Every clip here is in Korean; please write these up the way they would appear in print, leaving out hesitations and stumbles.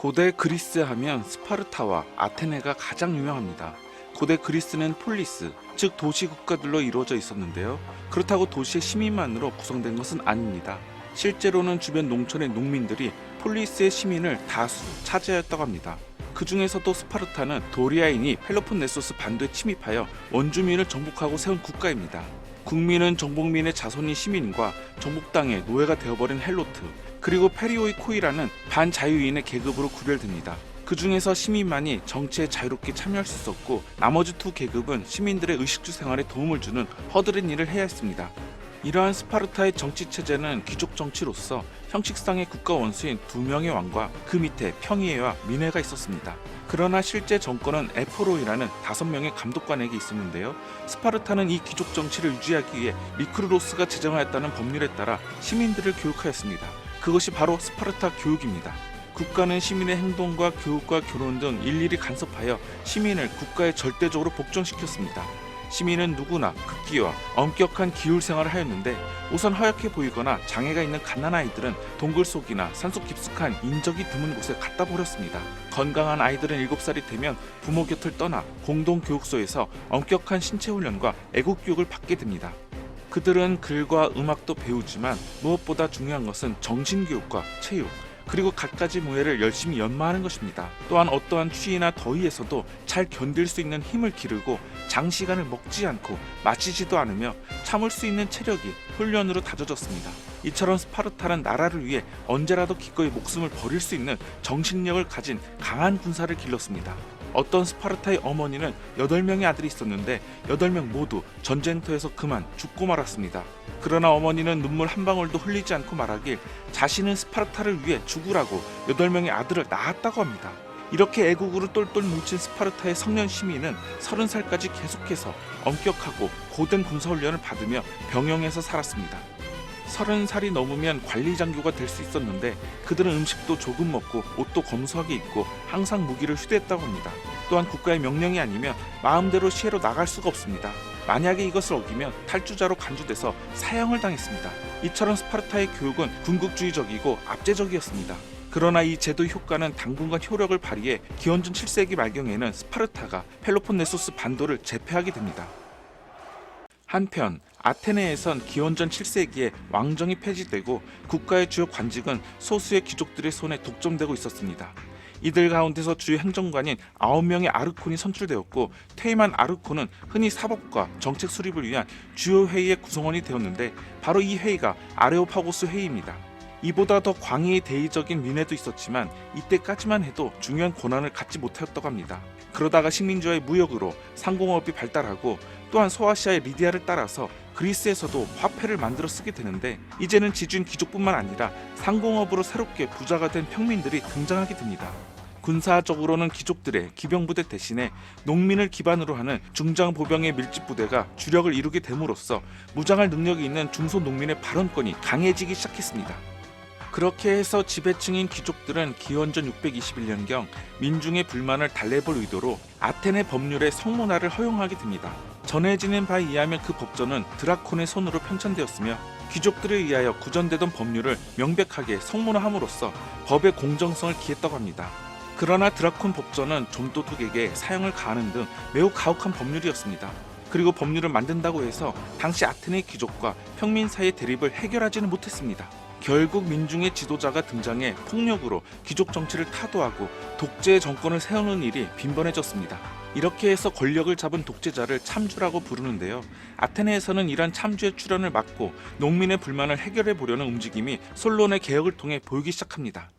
고대 그리스 하면 스파르타와 아테네가 가장 유명합니다. 고대 그리스는 폴리스, 즉 도시 국가들로 이루어져 있었는데요. 그렇다고 도시의 시민만으로 구성된 것은 아닙니다. 실제로는 주변 농촌의 농민들이 폴리스의 시민을 다수 차지하였다고 합니다. 그 중에서도 스파르타는 도리아인이 펠로폰네소스 반도에 침입하여 원주민을 정복하고 세운 국가입니다. 국민은 정복민의 자손인 시민과 정복당의 노예가 되어버린 헬로트, 그리고 페리오이코이라는 반자유인의 계급으로 구별됩니다. 그 중에서 시민만이 정치에 자유롭게 참여할 수 있었고, 나머지 두 계급은 시민들의 의식주 생활에 도움을 주는 허드렛 일을 해야 했습니다. 이러한 스파르타의 정치 체제는 귀족 정치로서 형식상의 국가 원수인 두 명의 왕과 그 밑에 평이에와 미네가 있었습니다. 그러나 실제 정권은 에포로이라는 5명의 감독관에게 있었는데요. 스파르타는 이 귀족 정치를 유지하기 위해 리크루로스가 제정하였다는 법률에 따라 시민들을 교육하였습니다. 그것이 바로 스파르타 교육입니다. 국가는 시민의 행동과 교육과 결혼 등 일일이 간섭하여 시민을 국가에 절대적으로 복종시켰습니다. 시민은 누구나 극기와 엄격한 기울 생활을 하였는데, 우선 허약해 보이거나 장애가 있는 갓난아이들은 동굴 속이나 산속 깊숙한 인적이 드문 곳에 갖다 버렸습니다. 건강한 아이들은 7살이 되면 부모 곁을 떠나 공동교육소에서 엄격한 신체훈련과 애국교육을 받게 됩니다. 그들은 글과 음악도 배우지만 무엇보다 중요한 것은 정신교육과 체육, 그리고 갖가지 무예를 열심히 연마하는 것입니다. 또한 어떠한 추위나 더위에서도 잘 견딜 수 있는 힘을 기르고 장시간을 먹지 않고 마시지도 않으며 참을 수 있는 체력이 훈련으로 다져졌습니다. 이처럼 스파르타는 나라를 위해 언제라도 기꺼이 목숨을 버릴 수 있는 정신력을 가진 강한 군사를 길렀습니다. 어떤 스파르타의 어머니는 8명의 아들이 있었는데 8명 모두 전쟁터에서 그만 죽고 말았습니다. 그러나 어머니는 눈물 한 방울도 흘리지 않고 말하길 자신은 스파르타를 위해 죽으라고 8명의 아들을 낳았다고 합니다. 이렇게 애국으로 똘똘 뭉친 스파르타의 성년 시민은 30살까지 계속해서 엄격하고 고된 군사훈련을 받으며 병영에서 살았습니다. 30살이 넘으면 관리장교가 될 수 있었는데, 그들은 음식도 조금 먹고 옷도 검소하게 입고 항상 무기를 휴대했다고 합니다. 또한 국가의 명령이 아니면 마음대로 시해로 나갈 수가 없습니다. 만약에 이것을 어기면 탈주자로 간주돼서 사형을 당했습니다. 이처럼 스파르타의 교육은 군국주의적이고 압제적이었습니다. 그러나 이 제도의 효과는 당분간 효력을 발휘해 기원전 7세기 말경에는 스파르타가 펠로폰네소스 반도를 제패하게 됩니다. 한편 아테네에선 기원전 7세기에 왕정이 폐지되고 국가의 주요 관직은 소수의 귀족들의 손에 독점되고 있었습니다. 이들 가운데서 주요 행정관인 9명의 아르콘이 선출되었고, 퇴임한 아르콘은 흔히 사법과 정책 수립을 위한 주요 회의의 구성원이 되었는데, 바로 이 회의가 아레오파고스 회의입니다. 이보다 더 광의의 대의적인 미네도 있었지만 이때까지만 해도 중요한 권한을 갖지 못하였다고 합니다. 그러다가 식민지와의 무역으로 상공업이 발달하고, 또한 소아시아의 리디아를 따라서 그리스에서도 화폐를 만들어 쓰게 되는데, 이제는 지주인 귀족뿐만 아니라 상공업으로 새롭게 부자가 된 평민들이 등장하게 됩니다. 군사적으로는 귀족들의 기병부대 대신에 농민을 기반으로 하는 중장보병의 밀집부대가 주력을 이루게 됨으로써 무장할 능력이 있는 중소농민의 발언권이 강해지기 시작했습니다. 그렇게 해서 지배층인 귀족들은 기원전 621년경 민중의 불만을 달래볼 의도로 아테네 법률의 성문화를 허용하게 됩니다. 전해지는 바에 의하면 그 법전은 드라콘의 손으로 편찬되었으며, 귀족들에 의하여 구전되던 법률을 명백하게 성문화함으로써 법의 공정성을 기했다고 합니다. 그러나 드라콘 법전은 좀도둑에게 사형을 가하는 등 매우 가혹한 법률이었습니다. 그리고 법률을 만든다고 해서 당시 아테네 귀족과 평민 사이의 대립을 해결하지는 못했습니다. 결국 민중의 지도자가 등장해 폭력으로 귀족 정치를 타도하고 독재 정권을 세우는 일이 빈번해졌습니다. 이렇게 해서 권력을 잡은 독재자를 참주라고 부르는데요. 아테네에서는 이러한 참주의 출현을 막고 농민의 불만을 해결해 보려는 움직임이 솔론의 개혁을 통해 보이기 시작합니다.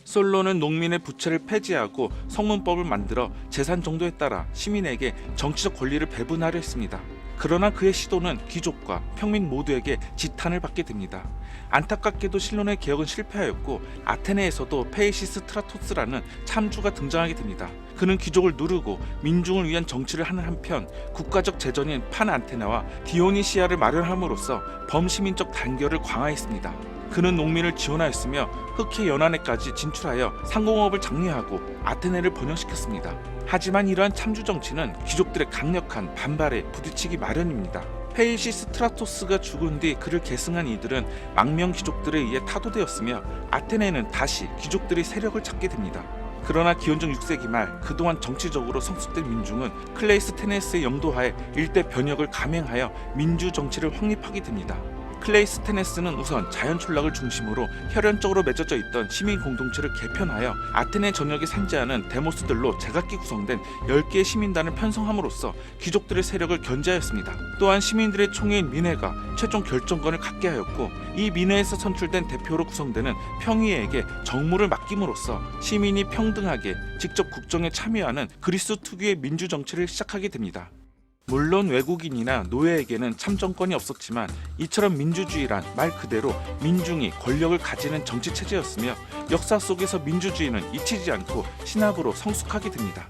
솔론은 농민의 부채를 폐지하고 성문법을 만들어 재산 정도에 따라 시민에게 정치적 권리를 배분하려 했습니다. 그러나 그의 시도는 귀족과 평민 모두에게 지탄을 받게 됩니다. 안타깝게도 실론의 개혁은 실패하였고, 아테네에서도 페이시스 트라토스라는 참주가 등장하게 됩니다. 그는 귀족을 누르고 민중을 위한 정치를 하는 한편, 국가적 재전인 판안테나와 디오니시아를 마련함으로써 범시민적 단결을 강화했습니다. 그는 농민을 지원하였으며 흑해 연안에까지 진출하여 상공업을 장려하고 아테네를 번영시켰습니다. 하지만 이러한 참주 정치는 귀족들의 강력한 반발에 부딪히기 마련입니다. 페이시스트라토스가 죽은 뒤 그를 계승한 이들은 망명 귀족들에 의해 타도되었으며 아테네는 다시 귀족들의 세력을 찾게 됩니다. 그러나 기원전 6세기 말 그동안 정치적으로 성숙된 민중은 클레이스테네스의 영도하에 일대 변혁을 감행하여 민주 정치를 확립하게 됩니다. 클레이스테네스는 우선 자연 촌락을 중심으로 혈연적으로 맺어져 있던 시민 공동체를 개편하여 아테네 전역에 산재하는 데모스들로 제각기 구성된 10개의 시민단을 편성함으로써 귀족들의 세력을 견제하였습니다. 또한 시민들의 총회인 민회가 최종 결정권을 갖게 하였고, 이 민회에서 선출된 대표로 구성되는 평의회에게 정무를 맡김으로써 시민이 평등하게 직접 국정에 참여하는 그리스 특유의 민주 정치를 시작하게 됩니다. 물론 외국인이나 노예에게는 참정권이 없었지만 이처럼 민주주의란 말 그대로 민중이 권력을 가지는 정치 체제였으며 역사 속에서 민주주의는 잊히지 않고 신압으로 성숙하게 됩니다.